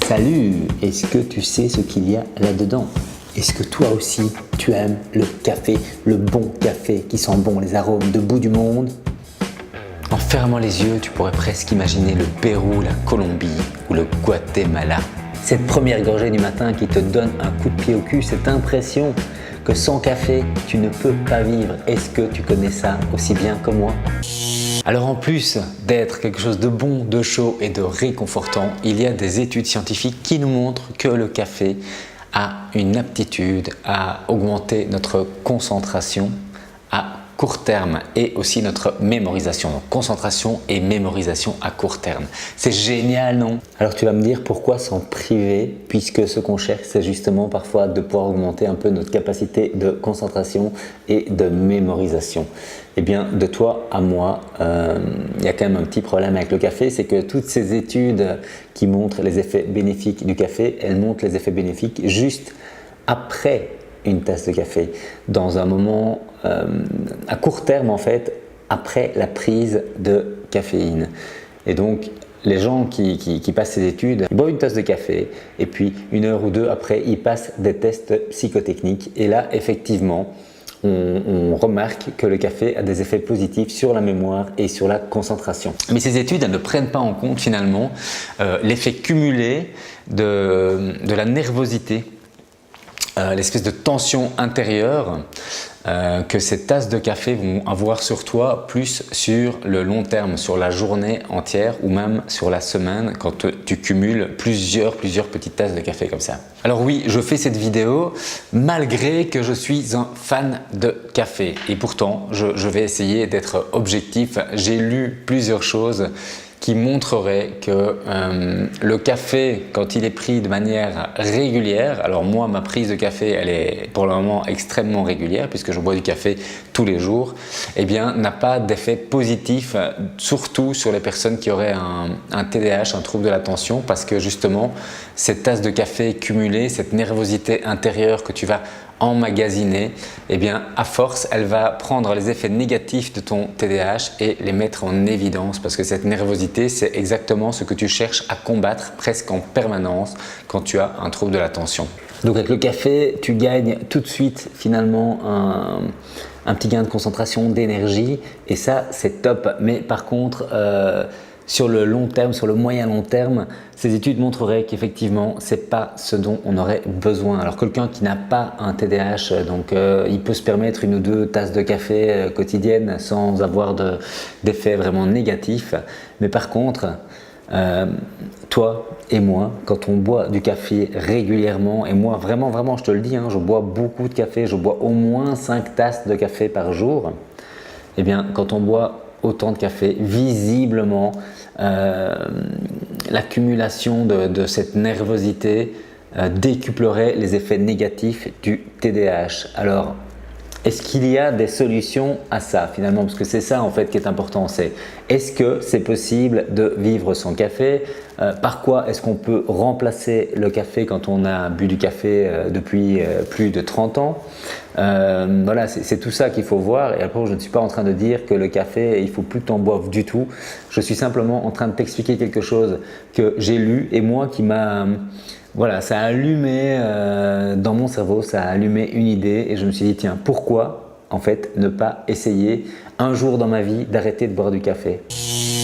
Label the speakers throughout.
Speaker 1: Salut! Est-ce que tu sais ce qu'il y a là-dedans? Est-ce que toi aussi tu aimes le café, le bon café qui sent bon, les arômes de bout du monde? En fermant les yeux, tu pourrais presque imaginer le Pérou, la Colombie ou le Guatemala. Cette première gorgée du matin qui te donne un coup de pied au cul, cette impression que sans café, tu ne peux pas vivre. Est-ce que tu connais ça aussi bien que moi? Alors en plus d'être quelque chose de bon, de chaud et de réconfortant, il y a des études scientifiques qui nous montrent que le café a une aptitude à augmenter notre concentration à court terme et aussi notre mémorisation. Donc concentration et mémorisation à court terme. C'est génial, non? Alors tu vas me dire pourquoi s'en priver, puisque ce qu'on cherche c'est justement parfois de pouvoir augmenter un peu notre capacité de concentration et de mémorisation. Eh bien de toi à moi, il y a quand même un petit problème avec le café, c'est que toutes ces études qui montrent les effets bénéfiques du café, elles montrent les effets bénéfiques juste après une tasse de café, dans un moment à court terme en fait, après la prise de caféine. Et donc les gens qui passent ces études, ils boivent une tasse de café et puis une heure ou deux après, ils passent des tests psychotechniques et là effectivement, on remarque que le café a des effets positifs sur la mémoire et sur la concentration. Mais ces études elles ne prennent pas en compte finalement l'effet cumulé de la nervosité, l'espèce de tension intérieure que ces tasses de café vont avoir sur toi, plus sur le long terme, sur la journée entière ou même sur la semaine quand tu cumules plusieurs petites tasses de café comme ça. Alors oui, je fais cette vidéo malgré que je suis un fan de café et pourtant je vais essayer d'être objectif. J'ai lu plusieurs choses qui montrerait que le café, quand il est pris de manière régulière, alors moi ma prise de café elle est pour le moment extrêmement régulière puisque je bois du café tous les jours, eh bien n'a pas d'effet positif, surtout sur les personnes qui auraient un TDAH, un trouble de l'attention, parce que justement cette tasse de café cumulée, cette nervosité intérieure que tu vas emmagasiner, eh bien à force elle va prendre les effets négatifs de ton TDAH et les mettre en évidence, parce que cette nervosité c'est exactement ce que tu cherches à combattre presque en permanence quand tu as un trouble de l'attention. Donc avec le café tu gagnes tout de suite finalement un petit gain de concentration, d'énergie et ça c'est top, mais par contre sur le long terme, sur le moyen long terme, ces études montreraient qu'effectivement, ce n'est pas ce dont on aurait besoin. Alors quelqu'un qui n'a pas un TDAH, donc il peut se permettre une ou deux tasses de café quotidiennes sans avoir d'effet vraiment négatif. Mais par contre, toi et moi, quand on boit du café régulièrement, et moi vraiment je te le dis, hein, je bois beaucoup de café, je bois au moins 5 tasses de café par jour, et bien quand on boit autant de café, visiblement l'accumulation de cette nervosité décuplerait les effets négatifs du TDAH. Alors est-ce qu'il y a des solutions à ça finalement? Parce que c'est ça en fait qui est important, c'est est-ce que c'est possible de vivre sans café? Par quoi est-ce qu'on peut remplacer le café quand on a bu du café depuis plus de 30 ans? Voilà, c'est tout ça qu'il faut voir. Et après, je ne suis pas en train de dire que le café, il ne faut plus que tu en boives du tout. Je suis simplement en train de t'expliquer quelque chose que j'ai lu et moi qui m'a… Voilà, ça a allumé dans mon cerveau, ça a allumé une idée et je me suis dit tiens, pourquoi en fait ne pas essayer un jour dans ma vie d'arrêter de boire du café?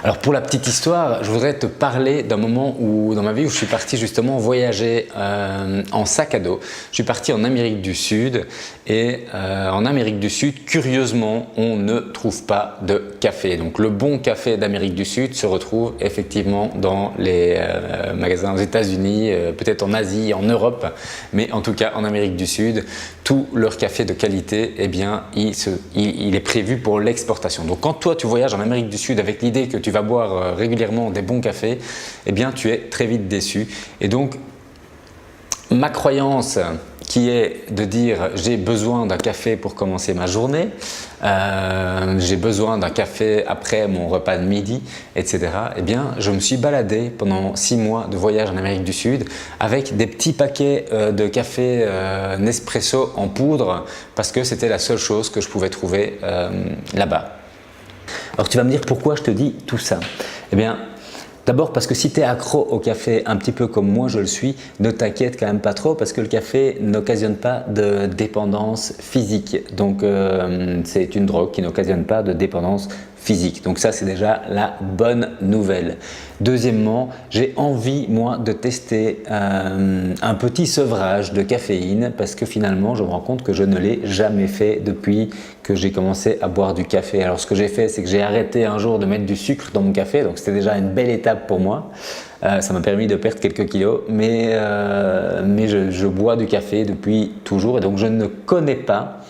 Speaker 1: Alors pour la petite histoire, je voudrais te parler d'un moment dans ma vie où je suis parti justement voyager en sac à dos. Je suis parti en Amérique du Sud et en Amérique du Sud, curieusement, on ne trouve pas de café. Donc le bon café d'Amérique du Sud se retrouve effectivement dans les magasins aux États-Unis, peut-être en Asie, en Europe, mais en tout cas en Amérique du Sud, tout leur café de qualité, eh bien, il est prévu pour l'exportation. Donc quand toi tu voyages en Amérique du Sud avec l'idée que tu vas boire régulièrement des bons cafés, eh bien tu es très vite déçu. Et donc ma croyance qui est de dire j'ai besoin d'un café pour commencer ma journée, j'ai besoin d'un café après mon repas de midi, etc. Eh bien, je me suis baladé pendant 6 mois de voyage en Amérique du Sud avec des petits paquets de café Nespresso en poudre parce que c'était la seule chose que je pouvais trouver là-bas. Alors tu vas me dire pourquoi je te dis tout ça? Eh bien, D'abord parce que si tu es accro au café un petit peu comme moi je le suis, ne t'inquiète quand même pas trop parce que le café n'occasionne pas de dépendance physique. Donc c'est une drogue qui n'occasionne pas de dépendance physique. Donc ça c'est déjà la bonne nouvelle. Deuxièmement, j'ai envie moi de tester un petit sevrage de caféine parce que finalement je me rends compte que je ne l'ai jamais fait depuis que j'ai commencé à boire du café. Alors ce que j'ai fait c'est que j'ai arrêté un jour de mettre du sucre dans mon café, donc c'était déjà une belle étape pour moi. Ça m'a permis de perdre quelques kilos, mais je bois du café depuis toujours et donc je ne connais pas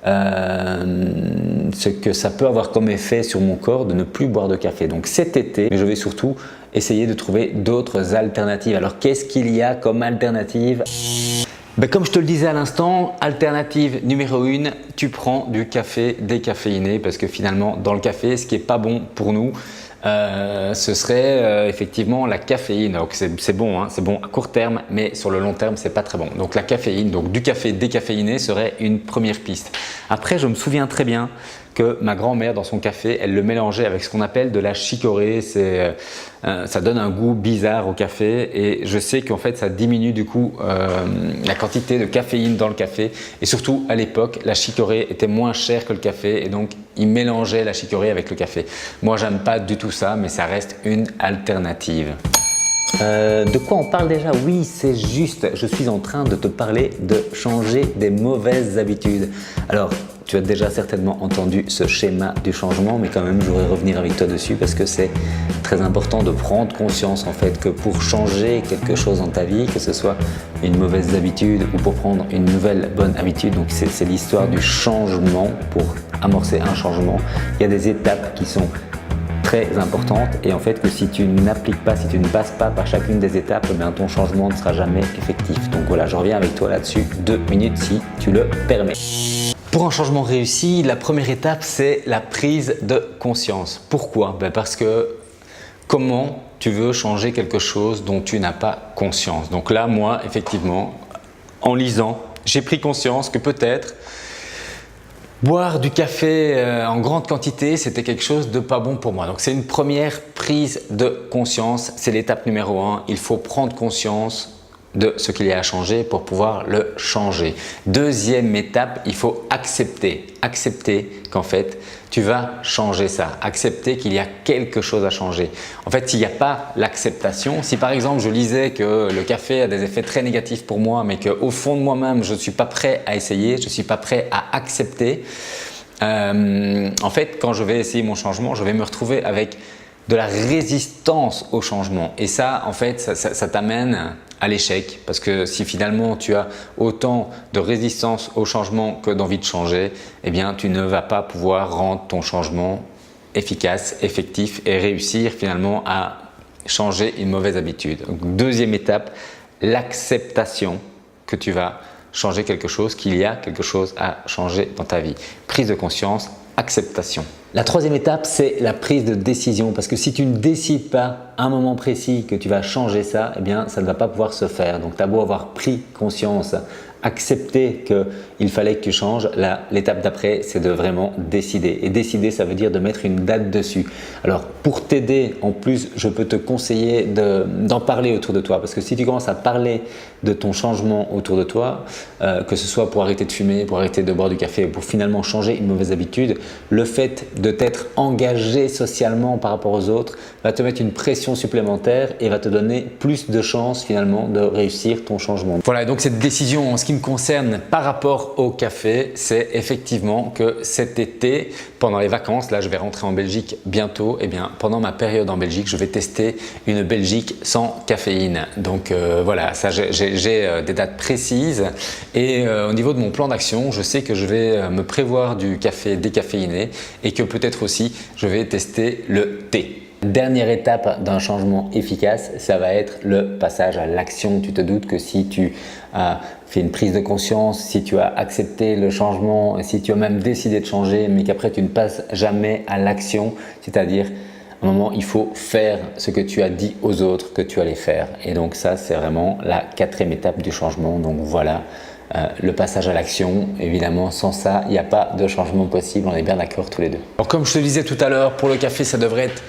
Speaker 1: ce que ça peut avoir comme effet sur mon corps de ne plus boire de café. Donc cet été, je vais surtout essayer de trouver d'autres alternatives. Alors qu'est-ce qu'il y a comme alternative? Comme je te le disais à l'instant, alternative numéro 1, tu prends du café décaféiné parce que finalement dans le café, ce qui n'est pas bon pour nous, ce serait effectivement la caféine. Donc c'est bon, hein, c'est bon à court terme, mais sur le long terme, c'est pas très bon. Donc la caféine, donc du café décaféiné serait une première piste. Après, je me souviens très bien que ma grand-mère dans son café, elle le mélangeait avec ce qu'on appelle de la chicorée. Ça donne un goût bizarre au café et je sais qu'en fait ça diminue du coup la quantité de caféine dans le café et surtout à l'époque la chicorée était moins chère que le café et donc ils mélangeaient la chicorée avec le café. Moi j'aime pas du tout ça mais ça reste une alternative. De quoi on parle déjà? Oui, c'est juste, je suis en train de te parler de changer des mauvaises habitudes. Alors, tu as déjà certainement entendu ce schéma du changement, mais quand même, je voudrais revenir avec toi dessus parce que c'est très important de prendre conscience en fait que pour changer quelque chose dans ta vie, que ce soit une mauvaise habitude ou pour prendre une nouvelle bonne habitude, donc c'est l'histoire du changement. Pour amorcer un changement, il y a des étapes qui sont très importante et en fait que si tu n'appliques pas, si tu ne passes pas par chacune des étapes, ton changement ne sera jamais effectif. Donc voilà, je reviens avec toi là-dessus 2 minutes si tu le permets. Pour un changement réussi, la première étape c'est la prise de conscience. Pourquoi? Parce que comment tu veux changer quelque chose dont tu n'as pas conscience? Donc là, moi, effectivement, en lisant, j'ai pris conscience que peut-être boire du café en grande quantité, c'était quelque chose de pas bon pour moi. Donc c'est une première prise de conscience, c'est l'étape numéro 1. Il faut prendre conscience de ce qu'il y a à changer pour pouvoir le changer. Deuxième étape, il faut accepter qu'en fait tu vas changer ça, accepter qu'il y a quelque chose à changer. En fait, s'il n'y a pas l'acceptation, si par exemple je lisais que le café a des effets très négatifs pour moi, mais qu'au fond de moi-même je ne suis pas prêt à essayer, je ne suis pas prêt à accepter, en fait quand je vais essayer mon changement, je vais me retrouver avec de la résistance au changement et ça en fait ça t'amène à l'échec parce que si finalement tu as autant de résistance au changement que d'envie de changer, eh bien tu ne vas pas pouvoir rendre ton changement efficace, effectif et réussir finalement à changer une mauvaise habitude. Donc, deuxième étape, l'acceptation que tu vas changer quelque chose, qu'il y a quelque chose à changer dans ta vie. Prise de conscience, acceptation. La troisième étape, c'est la prise de décision parce que si tu ne décides pas à un moment précis que tu vas changer ça, eh bien ça ne va pas pouvoir se faire. Donc tu as beau avoir pris conscience, accepter qu'il fallait que tu changes, l'étape d'après c'est de vraiment décider. Et décider, ça veut dire de mettre une date dessus. Alors pour t'aider, en plus je peux te conseiller d'en parler autour de toi parce que si tu commences à parler de ton changement autour de toi, que ce soit pour arrêter de fumer, pour arrêter de boire du café, pour finalement changer une mauvaise habitude, le fait de t'être engagé socialement par rapport aux autres va te mettre une pression supplémentaire et va te donner plus de chances finalement de réussir ton changement. Voilà, donc cette décision en ce qui me concerne par rapport au café, c'est effectivement que cet été, pendant les vacances, là je vais rentrer en Belgique bientôt, et bien pendant ma période en Belgique, je vais tester une Belgique sans caféine. Donc voilà, ça j'ai des dates précises et au niveau de mon plan d'action, je sais que je vais me prévoir du café décaféiné et que peut-être aussi je vais tester le thé. Dernière étape d'un changement efficace, ça va être le passage à l'action. Tu te doutes que si tu as fait une prise de conscience, si tu as accepté le changement, si tu as même décidé de changer, mais qu'après tu ne passes jamais à l'action, c'est-à-dire à un moment il faut faire ce que tu as dit aux autres que tu allais faire. Et donc ça c'est vraiment la quatrième étape du changement. Donc voilà. Le passage à l'action, évidemment, sans ça, il n'y a pas de changement possible, on est bien d'accord tous les deux. Alors comme je te disais tout à l'heure, pour le café, ça devrait être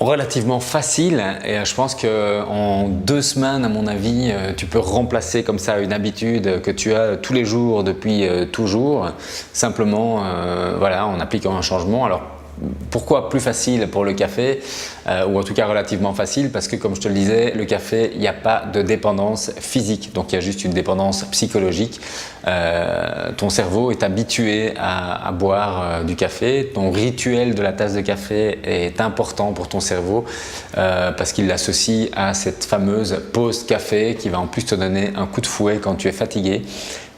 Speaker 1: relativement facile et je pense qu'en 2 semaines, à mon avis, tu peux remplacer comme ça une habitude que tu as tous les jours depuis toujours, simplement voilà, en appliquant un changement. Alors, pourquoi plus facile pour le café ou en tout cas relativement facile? Parce que comme je te le disais, le café, il n'y a pas de dépendance physique, donc il y a juste une dépendance psychologique. Ton cerveau est habitué à boire du café, ton rituel de la tasse de café est important pour ton cerveau parce qu'il l'associe à cette fameuse pause café qui va en plus te donner un coup de fouet quand tu es fatigué.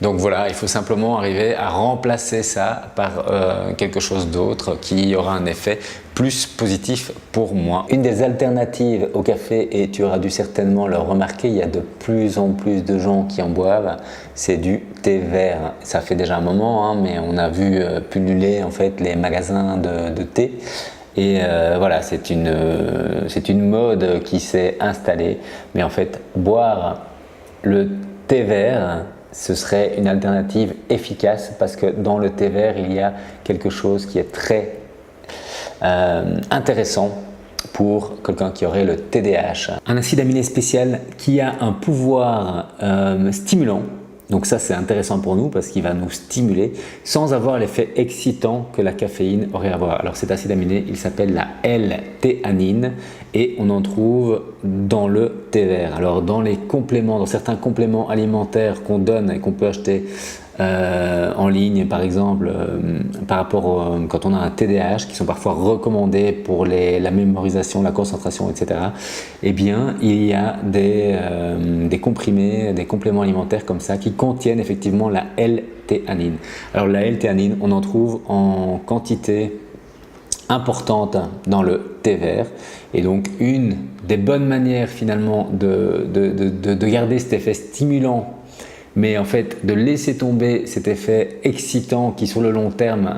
Speaker 1: Donc voilà, il faut simplement arriver à remplacer ça par quelque chose d'autre qui aura un effet plus positif pour moi. Une des alternatives au café, et tu auras dû certainement le remarquer, il y a de plus en plus de gens qui en boivent, c'est du thé vert. Ça fait déjà un moment, hein, mais on a vu pulluler en fait les magasins de thé. Et voilà, c'est une mode qui s'est installée. Mais en fait, boire le thé vert, ce serait une alternative efficace parce que dans le thé vert, il y a quelque chose qui est très intéressant pour quelqu'un qui aurait le TDAH. Un acide aminé spécial qui a un pouvoir stimulant. Donc ça, c'est intéressant pour nous parce qu'il va nous stimuler sans avoir l'effet excitant que la caféine aurait à avoir. Alors cet acide aminé, il s'appelle la L-théanine et on en trouve dans le thé vert. Alors dans les compléments, dans certains compléments alimentaires qu'on donne et qu'on peut acheter en ligne par exemple par rapport quand on a un TDAH qui sont parfois recommandés pour la mémorisation, la concentration, etc. Eh bien il y a des comprimés, des compléments alimentaires comme ça qui contiennent effectivement la L-théanine. Alors la L-théanine, on en trouve en quantité importante dans le thé vert et donc une des bonnes manières finalement de garder cet effet stimulant, mais en fait de laisser tomber cet effet excitant qui sur le long terme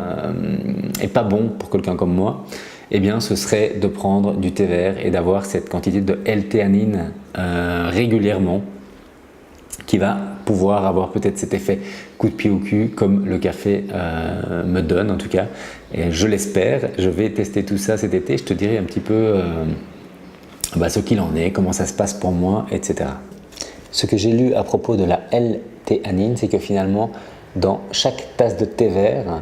Speaker 1: est pas bon pour quelqu'un comme moi, eh bien ce serait de prendre du thé vert et d'avoir cette quantité de L-théanine régulièrement qui va pouvoir avoir peut-être cet effet coup de pied au cul comme le café me donne en tout cas, et je l'espère. Je vais tester tout ça cet été, je te dirai un petit peu ce qu'il en est, comment ça se passe pour moi, etc. Ce que j'ai lu à propos de la L-théanine, c'est que finalement dans chaque tasse de thé vert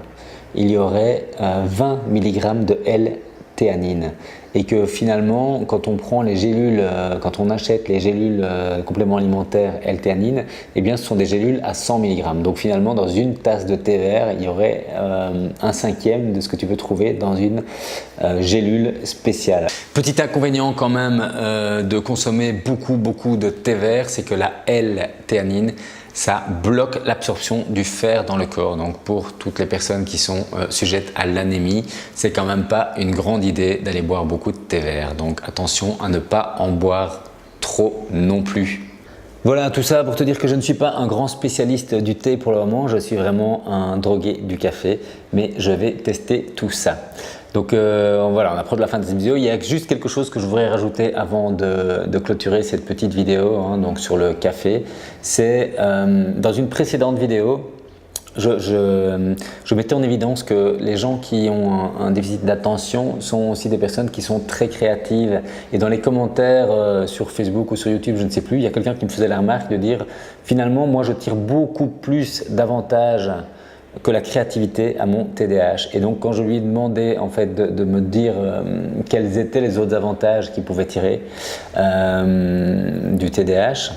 Speaker 1: il y aurait 20 mg de L-théanine et que finalement quand on prend les gélules, quand on achète les gélules compléments alimentaires L-théanine, eh bien ce sont des gélules à 100 mg. Donc finalement dans une tasse de thé vert il y aurait 1/5 de ce que tu peux trouver dans une gélule spéciale. Petit inconvénient quand même de consommer beaucoup de thé vert, c'est que la L-théanine, ça bloque l'absorption du fer dans le corps. Donc pour toutes les personnes qui sont sujettes à l'anémie, c'est quand même pas une grande idée d'aller boire beaucoup de thé vert. Donc attention à ne pas en boire trop non plus. Voilà, tout ça pour te dire que je ne suis pas un grand spécialiste du thé pour le moment, je suis vraiment un drogué du café, mais je vais tester tout ça. Donc voilà, on approche de la fin de cette vidéo. Il y a juste quelque chose que je voudrais rajouter avant de clôturer cette petite vidéo donc sur le café. C'est dans une précédente vidéo, je mettais en évidence que les gens qui ont un déficit d'attention sont aussi des personnes qui sont très créatives. Et dans les commentaires sur Facebook ou sur YouTube, je ne sais plus, il y a quelqu'un qui me faisait la remarque de dire finalement moi je tire beaucoup plus d'avantages que la créativité à mon TDAH. Et donc quand je lui ai demandé en fait de me dire quels étaient les autres avantages qu'il pouvait tirer du TDAH,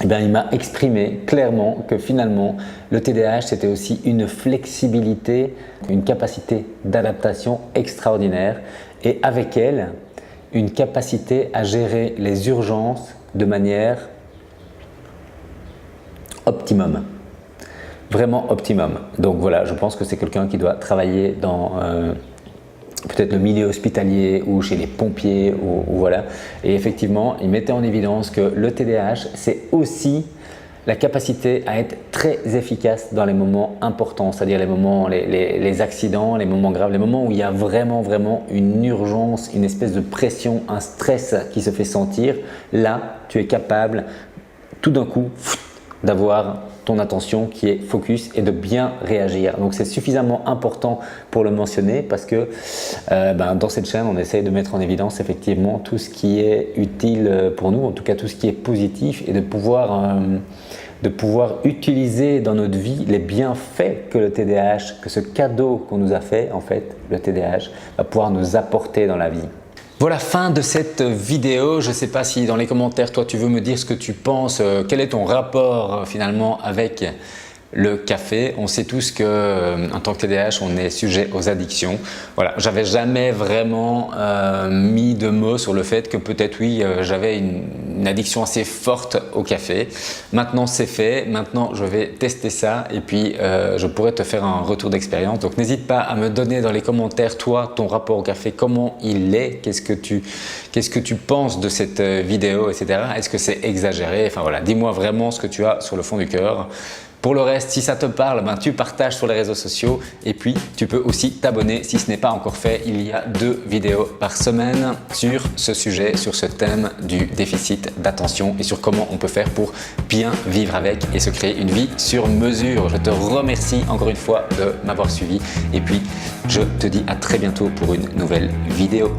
Speaker 1: eh bien, il m'a exprimé clairement que finalement le TDAH c'était aussi une flexibilité, une capacité d'adaptation extraordinaire et avec elle une capacité à gérer les urgences de manière optimum. Vraiment optimum. Donc voilà, je pense que c'est quelqu'un qui doit travailler dans peut-être le milieu hospitalier ou chez les pompiers ou voilà. Et effectivement, il mettait en évidence que le TDAH, c'est aussi la capacité à être très efficace dans les moments importants, c'est-à-dire les moments, les accidents, les moments graves, les moments où il y a vraiment une urgence, une espèce de pression, un stress qui se fait sentir. Là, tu es capable tout d'un coup d'avoir ton attention qui est focus et de bien réagir. Donc c'est suffisamment important pour le mentionner parce que dans cette chaîne on essaye de mettre en évidence effectivement tout ce qui est utile pour nous, en tout cas tout ce qui est positif, et de pouvoir utiliser dans notre vie les bienfaits que le TDAH, que ce cadeau qu'on nous a fait en fait, le TDAH, va pouvoir nous apporter dans la vie. Voilà, fin de cette vidéo. Je ne sais pas si dans les commentaires, toi, tu veux me dire ce que tu penses, quel est ton rapport finalement avec le café. On sait tous que en tant que TDAH, on est sujet aux addictions. Voilà, j'avais jamais vraiment mis de mots sur le fait que peut-être oui, j'avais une addiction assez forte au café. Maintenant, c'est fait. Maintenant, je vais tester ça et puis je pourrais te faire un retour d'expérience. Donc, n'hésite pas à me donner dans les commentaires, toi, ton rapport au café, comment il est, qu'est-ce que tu penses de cette vidéo, etc. Est-ce que c'est exagéré? Enfin voilà, dis-moi vraiment ce que tu as sur le fond du cœur. Pour le reste, si ça te parle, tu partages sur les réseaux sociaux et puis tu peux aussi t'abonner si ce n'est pas encore fait. Il y a 2 vidéos par semaine sur ce sujet, sur ce thème du déficit d'attention et sur comment on peut faire pour bien vivre avec et se créer une vie sur mesure. Je te remercie encore une fois de m'avoir suivi et puis je te dis à très bientôt pour une nouvelle vidéo.